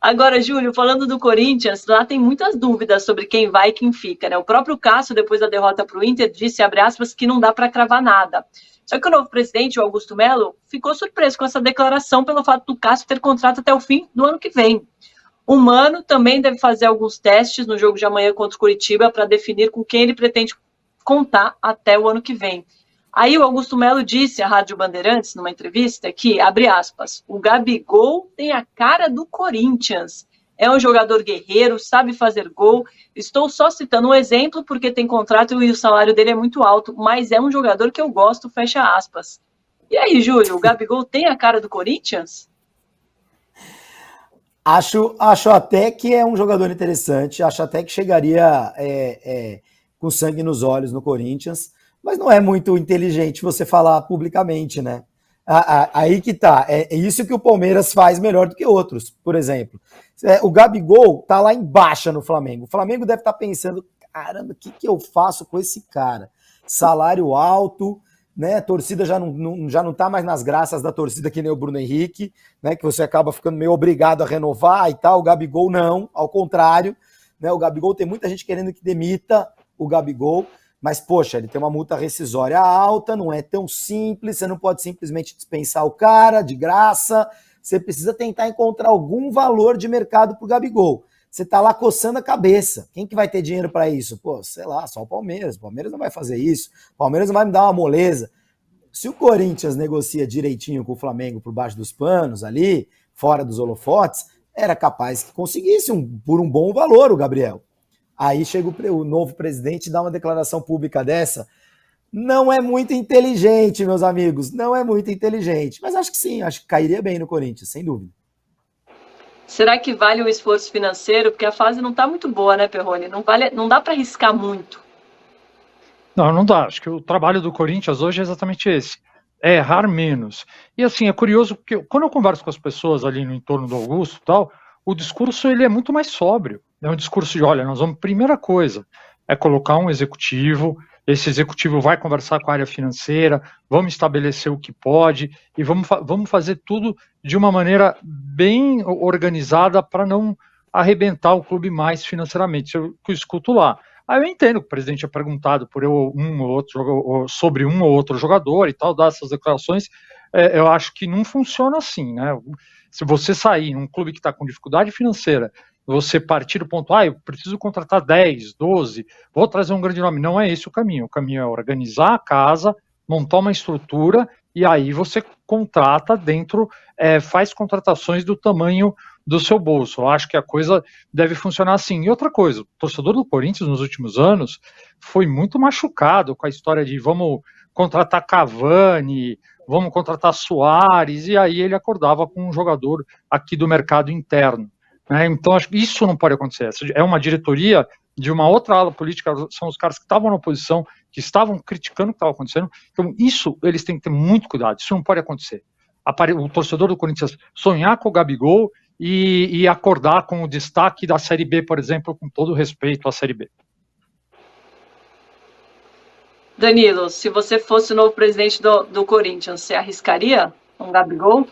Agora, Júlio, falando do Corinthians, lá tem muitas dúvidas sobre quem vai e quem fica, né? O próprio Cássio, depois da derrota para o Inter, disse, abre aspas, que não dá para cravar nada. Só que o novo presidente, o Augusto Melo, ficou surpreso com essa declaração pelo fato do Cássio ter contrato até o fim do ano que vem. O Mano também deve fazer alguns testes no jogo de amanhã contra o Curitiba para definir com quem ele pretende contar até o ano que vem. Aí o Augusto Melo disse à Rádio Bandeirantes, numa entrevista, que, abre aspas, o Gabigol tem a cara do Corinthians. É um jogador guerreiro, sabe fazer gol. Estou só citando um exemplo porque tem contrato e o salário dele é muito alto, mas é um jogador que eu gosto, fecha aspas. E aí, Júlio, o Gabigol tem a cara do Corinthians? Acho até que é um jogador interessante, acho até que chegaria com sangue nos olhos no Corinthians, mas não é muito inteligente você falar publicamente, né? Aí que tá, é isso que o Palmeiras faz melhor do que outros, por exemplo. O Gabigol tá lá embaixo no Flamengo, o Flamengo deve estar pensando, caramba, o que eu faço com esse cara? Salário alto, né? A torcida já não tá mais nas graças da torcida que nem o Bruno Henrique, né? Que você acaba ficando meio obrigado a renovar e tal. O Gabigol não, ao contrário, né? O Gabigol tem muita gente querendo que demita o Gabigol, mas poxa, ele tem uma multa rescisória alta, não é tão simples, você não pode simplesmente dispensar o cara de graça, você precisa tentar encontrar algum valor de mercado pro Gabigol. Você tá lá coçando a cabeça. Quem que vai ter dinheiro para isso? Pô, sei lá, só o Palmeiras. O Palmeiras não vai fazer isso. O Palmeiras não vai me dar uma moleza. Se o Corinthians negocia direitinho com o Flamengo por baixo dos panos ali, fora dos holofotes, era capaz que conseguisse por um bom valor o Gabriel. Aí chega o novo presidente e dá uma declaração pública dessa. Não é muito inteligente, meus amigos. Não é muito inteligente. Mas acho que sim, acho que cairia bem no Corinthians, sem dúvida. Será que vale o esforço financeiro? Porque a fase não está muito boa, né, Perrone? Não dá para arriscar muito. Não dá. Acho que o trabalho do Corinthians hoje é exatamente esse. É errar menos. E assim, é curioso porque quando eu converso com as pessoas ali no entorno do Augusto e tal, o discurso ele é muito mais sóbrio. É um discurso de, olha, nós vamos, primeira coisa, é colocar um executivo, esse executivo vai conversar com a área financeira, vamos estabelecer o que pode e vamos fazer tudo de uma maneira bem organizada para não arrebentar o clube mais financeiramente. Isso eu escuto lá. Aí eu entendo que o presidente é perguntado por sobre um ou outro jogador e tal, dar essas declarações. Eu acho que não funciona assim, né? Se você sair num clube que está com dificuldade financeira, você partir do ponto, eu preciso contratar 10, 12, vou trazer um grande nome. Não é esse o caminho. O caminho é organizar a casa, montar uma estrutura e aí você contrata dentro, faz contratações do tamanho do seu bolso. Eu acho que a coisa deve funcionar assim. E outra coisa, o torcedor do Corinthians nos últimos anos foi muito machucado com a história de vamos contratar Cavani, vamos contratar Suárez, e aí ele acordava com um jogador aqui do mercado interno. Né? Então, acho que isso não pode acontecer. É uma diretoria de uma outra ala política, são os caras que estavam na oposição, que estavam criticando o que estava acontecendo. Então, isso eles têm que ter muito cuidado, isso não pode acontecer. O torcedor do Corinthians sonhar com o Gabigol e acordar com o destaque da Série B, por exemplo, com todo respeito à Série B. Danilo, se você fosse o novo presidente do Corinthians, você arriscaria um Gabigol?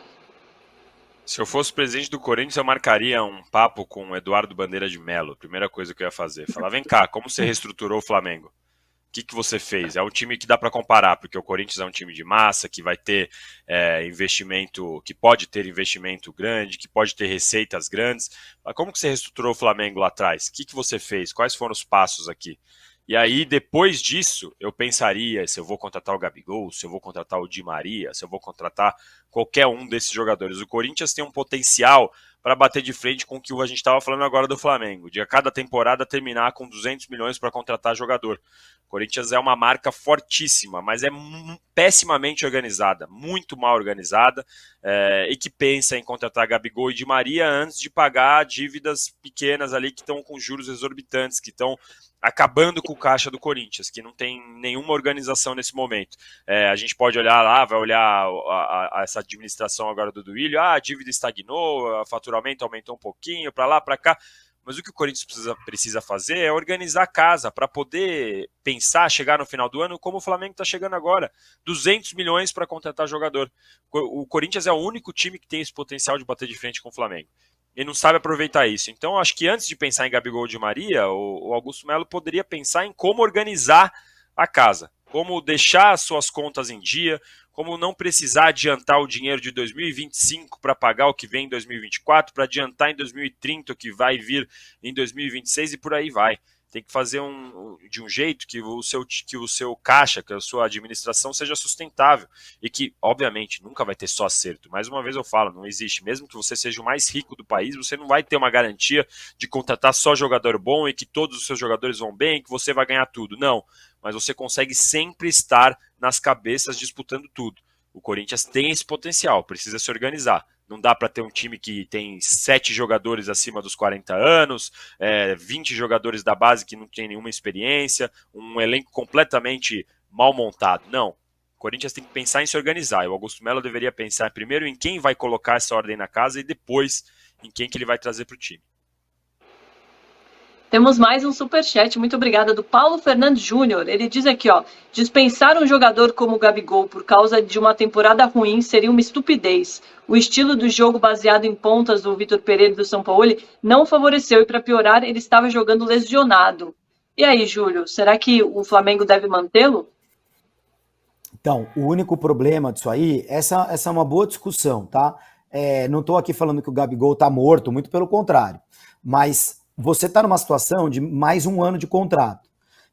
Se eu fosse presidente do Corinthians, eu marcaria um papo com o Eduardo Bandeira de Mello. Primeira coisa que eu ia fazer. Falar, vem cá, como você reestruturou o Flamengo? O que você fez? É um time que dá para comparar, porque o Corinthians é um time de massa, que vai ter investimento, que pode ter investimento grande, que pode ter receitas grandes. Mas como que você reestruturou o Flamengo lá atrás? O que você fez? Quais foram os passos aqui? E aí, depois disso, eu pensaria se eu vou contratar o Gabigol, se eu vou contratar o Di Maria, se eu vou contratar qualquer um desses jogadores. O Corinthians tem um potencial para bater de frente com o que a gente estava falando agora do Flamengo, de a cada temporada terminar com 200 milhões para contratar jogador. O Corinthians é uma marca fortíssima, mas é pessimamente organizada, muito mal organizada, e que pensa em contratar Gabigol e Di Maria antes de pagar dívidas pequenas ali que estão com juros exorbitantes, que estão acabando com o caixa do Corinthians, que não tem nenhuma organização nesse momento. A gente pode olhar lá, vai olhar essa administração agora do Duílio, a dívida estagnou, o faturamento aumentou um pouquinho, para lá, para cá, mas o que o Corinthians precisa fazer é organizar a casa para poder pensar, chegar no final do ano como o Flamengo está chegando agora, 200 milhões para contratar jogador. O Corinthians é o único time que tem esse potencial de bater de frente com o Flamengo. e não sabe aproveitar isso. Então, acho que antes de pensar em Gabigol e Di Maria, o Augusto Melo poderia pensar em como organizar a casa, como deixar as suas contas em dia, como não precisar adiantar o dinheiro de 2025 para pagar o que vem em 2024, para adiantar em 2030 o que vai vir em 2026 e por aí vai. Tem que fazer de um jeito que o seu caixa, que a sua administração seja sustentável e que, obviamente, nunca vai ter só acerto. Mais uma vez eu falo, não existe. Mesmo que você seja o mais rico do país, você não vai ter uma garantia de contratar só jogador bom e que todos os seus jogadores vão bem, que você vai ganhar tudo. Não, mas você consegue sempre estar nas cabeças disputando tudo. O Corinthians tem esse potencial, precisa se organizar. Não dá para ter um time que tem 7 jogadores acima dos 40 anos, 20 jogadores da base que não tem nenhuma experiência, um elenco completamente mal montado. Não. O Corinthians tem que pensar em se organizar. E o Augusto Melo deveria pensar primeiro em quem vai colocar essa ordem na casa e depois em quem que ele vai trazer para o time. Temos mais um superchat, muito obrigada, do Paulo Fernandes Júnior. Ele diz aqui, ó, dispensar um jogador como o Gabigol por causa de uma temporada ruim seria uma estupidez. O estilo do jogo baseado em pontas do Vitor Pereira e do Sampaoli não favoreceu e, para piorar, ele estava jogando lesionado. E aí, Júlio, será que o Flamengo deve mantê-lo? Então, o único problema disso aí, essa é uma boa discussão, tá? Não estou aqui falando que o Gabigol está morto, muito pelo contrário. Mas você está numa situação de mais um ano de contrato.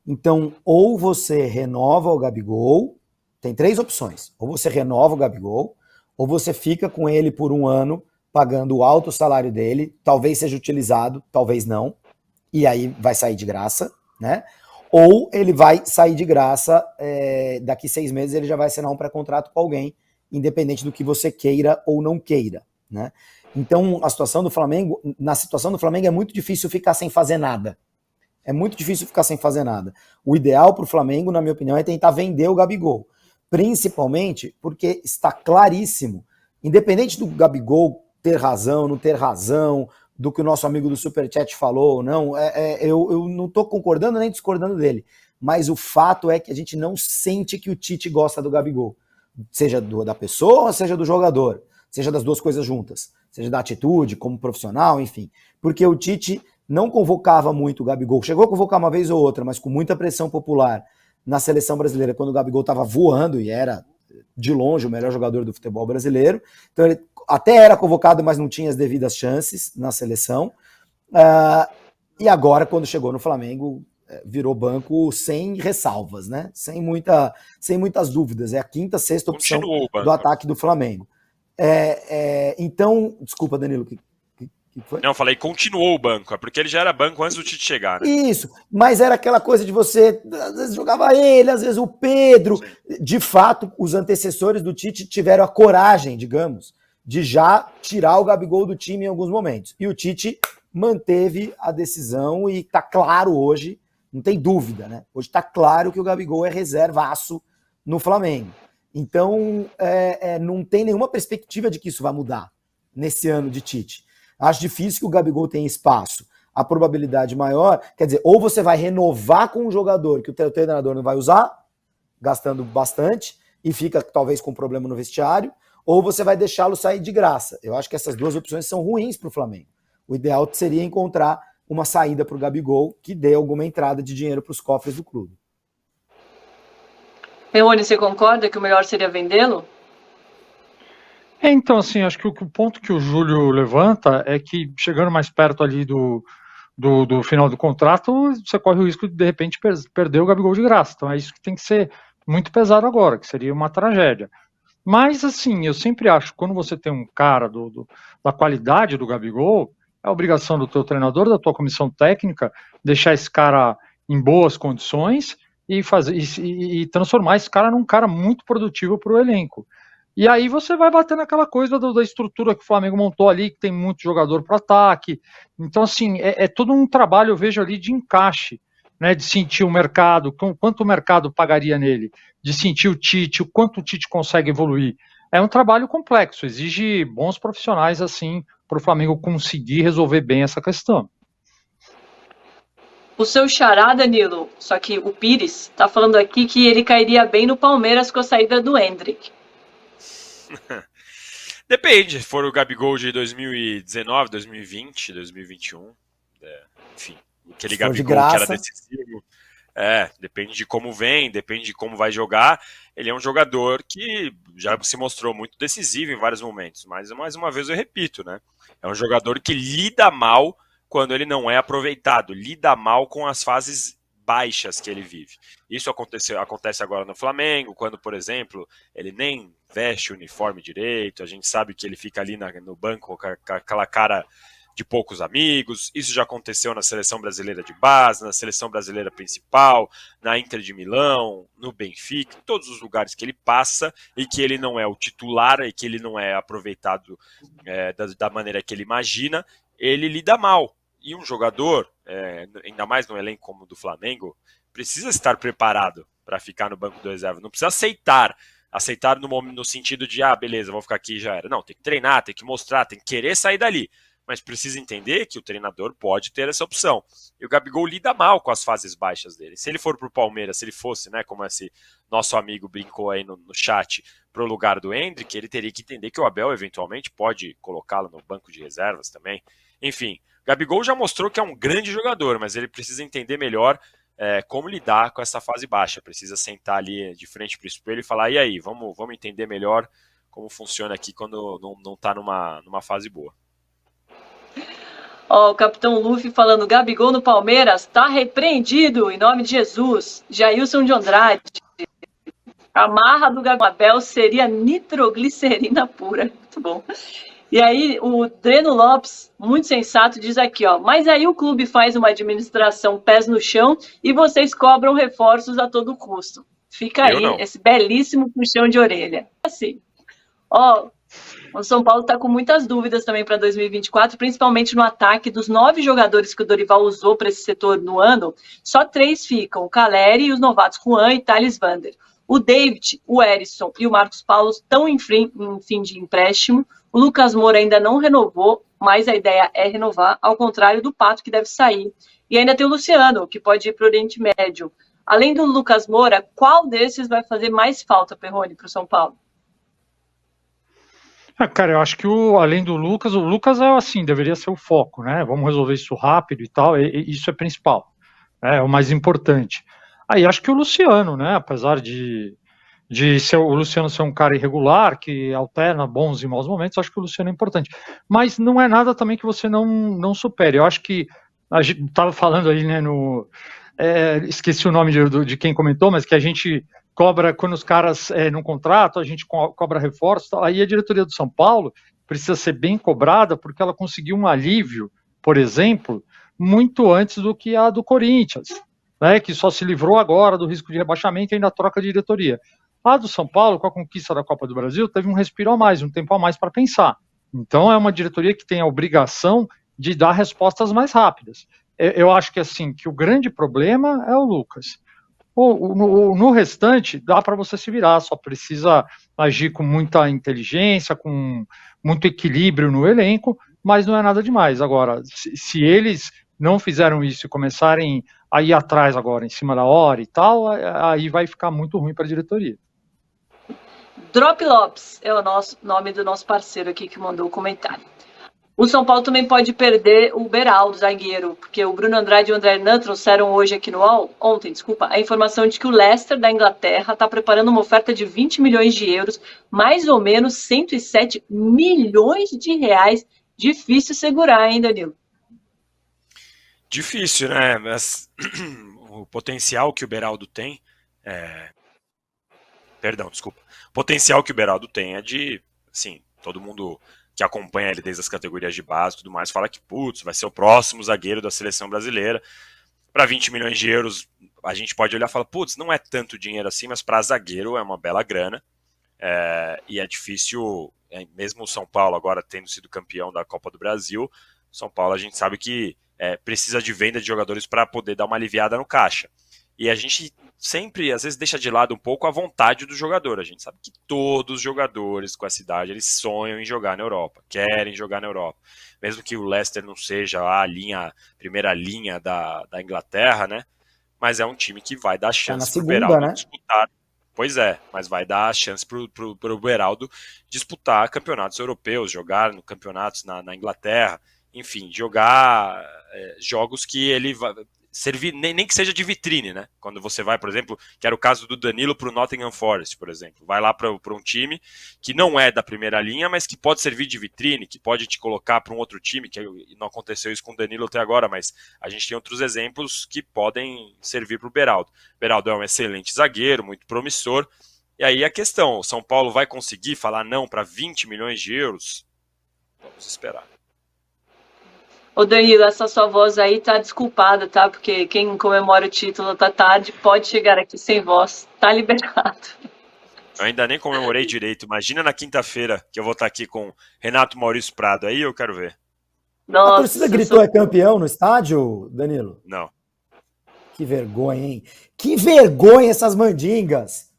Então, ou você renova o Gabigol, tem 3 opções. Ou você renova o Gabigol, ou você fica com ele por um ano, pagando o alto salário dele, talvez seja utilizado, talvez não, e aí vai sair de graça, né? Ou ele vai sair de graça, daqui 6 meses ele já vai assinar um pré-contrato com alguém, independente do que você queira ou não queira, né? Então, na situação do Flamengo é muito difícil ficar sem fazer nada. É muito difícil ficar sem fazer nada. O ideal para o Flamengo, na minha opinião, é tentar vender o Gabigol. Principalmente porque está claríssimo, independente do Gabigol ter razão, não ter razão, do que o nosso amigo do Superchat falou ou não, eu não estou concordando nem discordando dele. Mas o fato é que a gente não sente que o Tite gosta do Gabigol. Seja da pessoa, seja do jogador. Seja das duas coisas juntas. Seja da atitude, como profissional, enfim. Porque o Tite não convocava muito o Gabigol. Chegou a convocar uma vez ou outra, mas com muita pressão popular na seleção brasileira, quando o Gabigol estava voando e era, de longe, o melhor jogador do futebol brasileiro. Então ele até era convocado, mas não tinha as devidas chances na seleção. E agora, quando chegou no Flamengo, virou banco sem ressalvas, né? Sem muitas dúvidas. É a 5ª, 6ª opção do ataque do Flamengo. Então, desculpa, Danilo, que foi? Não, falei, continuou o banco, é porque ele já era banco antes do Tite chegar, né? Isso, mas era aquela coisa de você, às vezes jogava ele, às vezes o Pedro. Sim. De fato, os antecessores do Tite tiveram a coragem, digamos, de já tirar o Gabigol do time em alguns momentos. E o Tite manteve a decisão e tá claro hoje, não tem dúvida, né? Hoje tá claro que o Gabigol é reservaço no Flamengo. Então, não tem nenhuma perspectiva de que isso vai mudar nesse ano de Tite. Acho difícil que o Gabigol tenha espaço. A probabilidade maior, quer dizer, ou você vai renovar com um jogador que o teu treinador não vai usar, gastando bastante, e fica talvez com problema no vestiário, ou você vai deixá-lo sair de graça. Eu acho que essas duas opções são ruins para o Flamengo. O ideal seria encontrar uma saída para o Gabigol que dê alguma entrada de dinheiro para os cofres do clube. Leone, você concorda que o melhor seria vendê-lo? Então, assim, acho que o ponto que o Júlio levanta é que, chegando mais perto ali do final do contrato, você corre o risco de repente, perder o Gabigol de graça. Então, é isso que tem que ser muito pesado agora, que seria uma tragédia. Mas, assim, eu sempre acho que quando você tem um cara da qualidade do Gabigol, é a obrigação do teu treinador, da tua comissão técnica, deixar esse cara em boas condições e transformar esse cara num cara muito produtivo para o elenco. E aí você vai bater naquela coisa da estrutura que o Flamengo montou ali, que tem muito jogador para ataque. Então, assim, é todo um trabalho, eu vejo ali, de encaixe, né, de sentir o mercado, quanto o mercado pagaria nele, de sentir o Tite, o quanto o Tite consegue evoluir. É um trabalho complexo, exige bons profissionais, assim, para o Flamengo conseguir resolver bem essa questão. O seu xará, Danilo, só que o Pires, está falando aqui que ele cairia bem no Palmeiras com a saída do Endrick. Depende, se for o Gabigol de 2019, 2020, 2021, enfim, aquele Gabigol que era decisivo. Depende de como vem, depende de como vai jogar. Ele é um jogador que já se mostrou muito decisivo em vários momentos, mas mais uma vez eu repito, né? É um jogador que lida mal quando ele não é aproveitado, lida mal com as fases baixas que ele vive. Isso acontece agora no Flamengo, quando, por exemplo, ele nem veste o uniforme direito, a gente sabe que ele fica ali no banco com aquela cara de poucos amigos. Isso já aconteceu na seleção brasileira de base, na seleção brasileira principal, na Inter de Milão, no Benfica, em todos os lugares que ele passa e que ele não é o titular e que ele não é aproveitado da maneira que ele imagina, ele lida mal. E um jogador, ainda mais no elenco como o do Flamengo, precisa estar preparado para ficar no banco do reserva. Não precisa aceitar no sentido de, beleza, vou ficar aqui e já era. Não, tem que treinar, tem que mostrar, tem que querer sair dali. Mas precisa entender que o treinador pode ter essa opção. E o Gabigol lida mal com as fases baixas dele. Se ele for pro Palmeiras, se ele fosse, né, como esse nosso amigo brincou aí no chat, pro lugar do Endrick, ele teria que entender que o Abel eventualmente pode colocá-lo no banco de reservas também. Enfim, o Gabigol já mostrou que é um grande jogador, mas ele precisa entender melhor como lidar com essa fase baixa. Precisa sentar ali de frente pro espelho e falar, e aí, vamos entender melhor como funciona aqui quando não tá numa fase boa. O Capitão Luffy falando, Gabigol no Palmeiras tá repreendido em nome de Jesus. Jailson de Andrade. A marra do Abel seria nitroglicerina pura. Muito bom. E aí o Dreno Lopes, muito sensato, diz aqui, mas aí o clube faz uma administração pés no chão e vocês cobram reforços a todo custo. Fica aí esse belíssimo puxão de orelha. Assim, o São Paulo está com muitas dúvidas também para 2024, principalmente no ataque. Dos 9 jogadores que o Dorival usou para esse setor no ano, só 3 ficam, o Caleri e os novatos Juan e Thales Vander. O David, o Erisson e o Marcos Paulo estão em fim de empréstimo. O Lucas Moura ainda não renovou, mas a ideia é renovar, ao contrário do Pato, que deve sair. E ainda tem o Luciano, que pode ir para o Oriente Médio. Além do Lucas Moura, qual desses vai fazer mais falta, Perrone, para o São Paulo? Cara, eu acho que além do Lucas, o Lucas deveria ser o foco, né? Vamos resolver isso rápido e tal, isso é principal, é o mais importante. Aí acho que o Luciano, né? Apesar de o Luciano ser um cara irregular, que alterna bons e maus momentos, acho que o Luciano é importante. Mas não é nada também que você não supere. Eu acho que a gente estava falando aí, né, esqueci o nome de quem comentou, mas que a gente cobra, quando os caras no contrato, a gente cobra reforço, aí a diretoria do São Paulo precisa ser bem cobrada, porque ela conseguiu um alívio, por exemplo, muito antes do que a do Corinthians, né, que só se livrou agora do risco de rebaixamento e ainda troca de diretoria. A do São Paulo, com a conquista da Copa do Brasil, teve um respiro a mais, um tempo a mais para pensar. Então é uma diretoria que tem a obrigação de dar respostas mais rápidas. Eu acho que o grande problema é o Lucas. No restante, dá para você se virar, só precisa agir com muita inteligência, com muito equilíbrio no elenco, mas não é nada demais. Agora, se eles não fizeram isso e começarem a ir atrás agora, em cima da hora e tal, aí vai ficar muito ruim para a diretoria. Drop Lopes é o nome do nosso parceiro aqui que mandou o comentário. O São Paulo também pode perder o Beraldo, zagueiro, porque o Bruno Andrade e o André Hernan trouxeram ontem, a informação de que o Leicester da Inglaterra está preparando uma oferta de 20 milhões de euros, mais ou menos 107 milhões de reais. Difícil segurar, hein, Danilo? Difícil, né? Mas o potencial que o Beraldo tem O potencial que o Beraldo tem é de, assim, todo mundo que acompanha ele desde as categorias de base e tudo mais, fala que, vai ser o próximo zagueiro da seleção brasileira. Para 20 milhões de euros, a gente pode olhar e falar, não é tanto dinheiro assim, mas para zagueiro é uma bela grana. E é difícil, mesmo o São Paulo agora tendo sido campeão da Copa do Brasil, São Paulo a gente sabe que precisa de venda de jogadores para poder dar uma aliviada no caixa. E a gente sempre, às vezes, deixa de lado um pouco a vontade do jogador. A gente sabe que todos os jogadores com essa idade, eles sonham em jogar na Europa, querem jogar na Europa. Mesmo que o Leicester não seja a primeira linha da Inglaterra, né? Mas é um time que vai dar chance pro Beraldo disputar. Pois é, mas vai dar a chance pro Beraldo disputar campeonatos europeus, jogar no campeonatos na Inglaterra, enfim, jogar jogos que ele vai servir, nem que seja de vitrine, né? Quando você vai, por exemplo, que era o caso do Danilo para o Nottingham Forest, por exemplo, vai lá para um time que não é da primeira linha, mas que pode servir de vitrine, que pode te colocar para um outro time, que não aconteceu isso com o Danilo até agora, mas a gente tem outros exemplos que podem servir para o Beraldo. O Beraldo é um excelente zagueiro, muito promissor, e aí a questão, o São Paulo vai conseguir falar não para 20 milhões de euros? Vamos esperar. Ô Danilo, essa sua voz aí tá desculpada, tá? Porque quem comemora o título tá tarde, pode chegar aqui sem voz, tá liberado. Eu ainda nem comemorei direito. Imagina na quinta-feira que eu vou estar aqui com Renato Maurício Prado. Aí eu quero ver. Nossa, a torcida gritou é campeão no estádio, Danilo? Não. Que vergonha, hein? Que vergonha essas mandingas.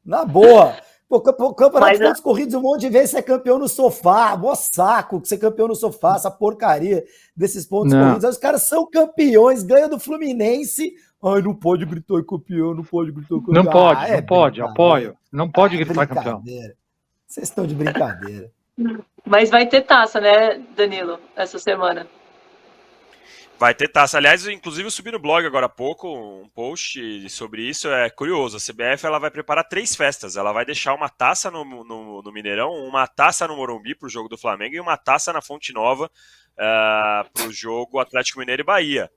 Na boa. Pô, campeonato de pontos corridos, um monte de vezes você é campeão no sofá. Mó saco que você é campeão no sofá, essa porcaria desses pontos corridos. Aí os caras são campeões, ganham do Fluminense. Ai, não pode gritar campeão, não pode gritar campeão. Não pode, não pode, apoio. Não pode gritar campeão. Vocês estão de brincadeira. Mas vai ter taça, né, Danilo, essa semana? Vai ter taça. Aliás, inclusive eu subi no blog agora há pouco um post sobre isso. É curioso, a CBF ela vai preparar 3 festas. Ela vai deixar uma taça no Mineirão, uma taça no Morumbi para o jogo do Flamengo e uma taça na Fonte Nova para o jogo Atlético Mineiro e Bahia.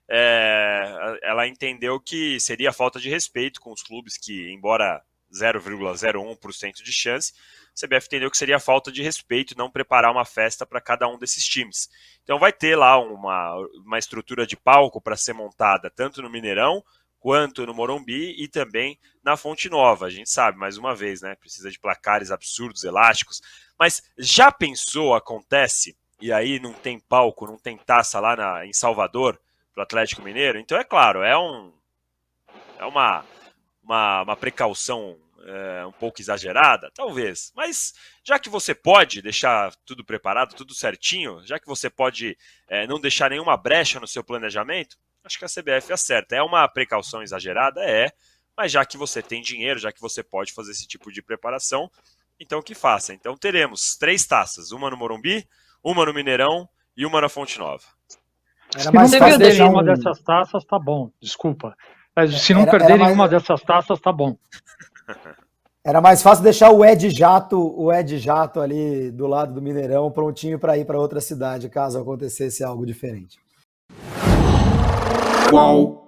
Ela entendeu que seria falta de respeito com os clubes que, embora 0,01% de chance, a CBF entendeu que seria falta de respeito não preparar uma festa para cada um desses times. Então vai ter lá uma estrutura de palco para ser montada tanto no Mineirão quanto no Morumbi e também na Fonte Nova. A gente sabe, mais uma vez, né, precisa de placares absurdos, elásticos, mas já pensou, acontece, e aí não tem palco, não tem taça lá em Salvador para o Atlético Mineiro? Então é claro, é uma precaução um pouco exagerada, talvez, mas já que você pode deixar tudo preparado, tudo certinho, já que você pode não deixar nenhuma brecha no seu planejamento, acho que a CBF acerta. É uma precaução exagerada? Mas já que você tem dinheiro, já que você pode fazer esse tipo de preparação, então que faça. Então teremos 3 taças, uma no Morumbi, uma no Mineirão e uma na Fonte Nova. Se não perderem uma dessas taças, tá bom, desculpa. Mas se não perderem uma dessas taças, tá bom. Era mais fácil deixar o Ed Jato ali do lado do Mineirão prontinho para ir para outra cidade, caso acontecesse algo diferente. Qual?